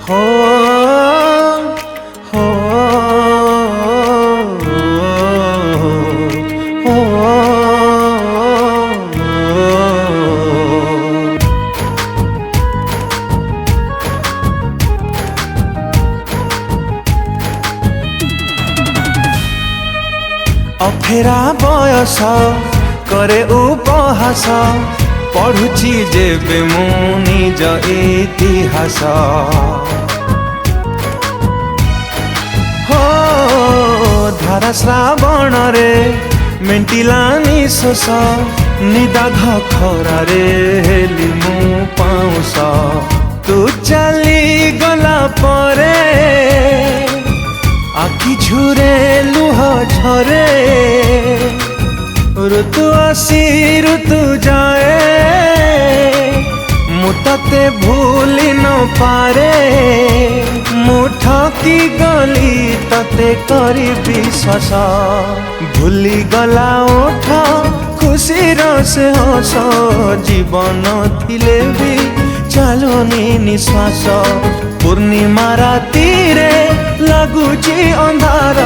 हो हो हो अफेरा बयस करे उपहास पढ़ुची जेबे मु निज इतिहास हो धारा श्रावण रे मेंटिलानी शोष निदाघ खरा रे हेली मु पाउस तू चली गला परे आखि झुरे लुह झरे ऋतु आसी ऋतु जाए मु तते भूली न पारे मु ठकी गली तते करी विश्वास भूली गला ओठ खुशी से हस जीवन थिले भी चालुनी निश्वास पूर्णिमा राती रे लगुची अंधार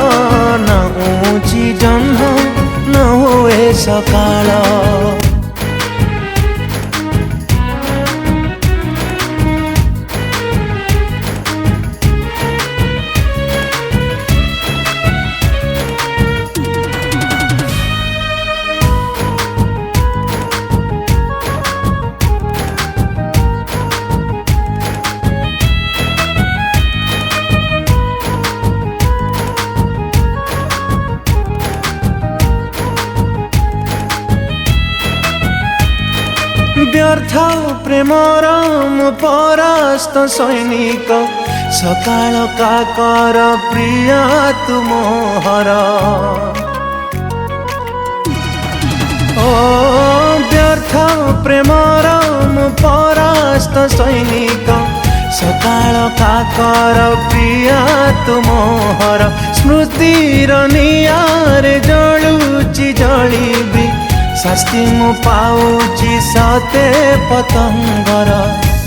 न ऊंची जह्न न हुए सकाळ व्यर्थ प्रेमर परास्त सैनिक सकाळ काकर प्रिय तुमहर ओ व्यर्थ प्रेमर परास्त सैनिक सकाळ काकर प्रिय तुमहर स्मृतिर नियारे जळुची जळिबी शास्ति मु पाऊची सते पतंगर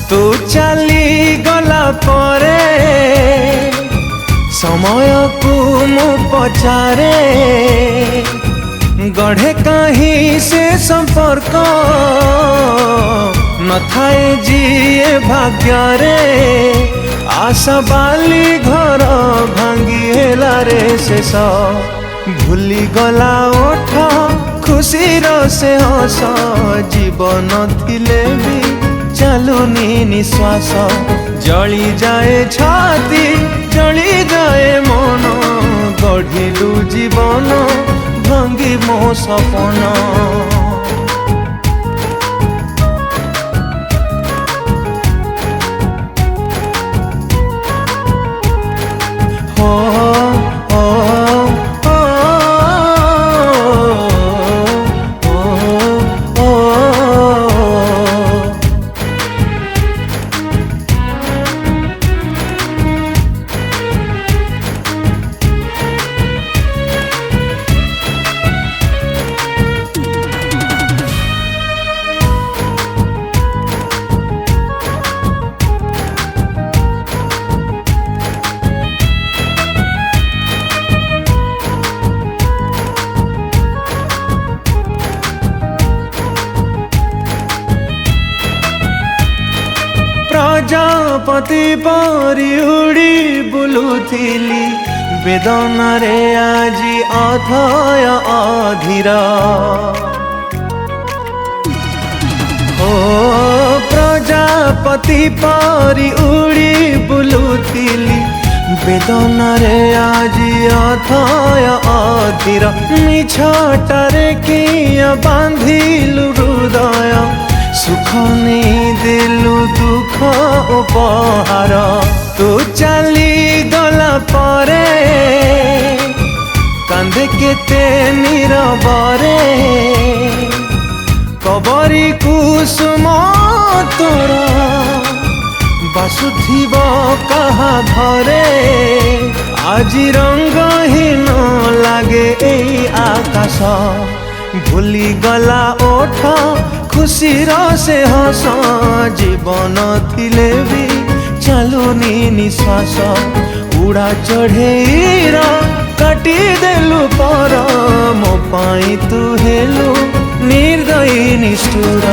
तू चली गला परे समय को मु पचारे गढ़े कहीं से संपर्क न थाए जीए भाग्य रे आशा बाली घर भांगी हेला रे शेष भूली गला ओठ खुशी से हस जीवन थिले भी चालुनी निश्वास जली जाए छाती जली जाए मन गढ़िलु जीवन भंगी मो सपन हो प्रजापति परी उड़ी बुलुथिली वेदना रे आजी अथय अधीर ओ प्रजापति परी उड़ी बुलुथिली वेदना रे आजी अथय अधीर मिछटारे किया बांधिलु हृदय सुख नहीं दिलु दुख उपहार तू चली गला परे कांदे केते नीरबरे कबरी कुसुम तोर बासुथिब कहा घरे आज रंगहीन लागे एई आकाश भूली गला ओठ खुशी से हस जीवन थिले भी चालुनी निश्वास उड़ा चढ़ेईर काटी देलु पर मो पाई तू हेलु निर्दयी निष्ठुर।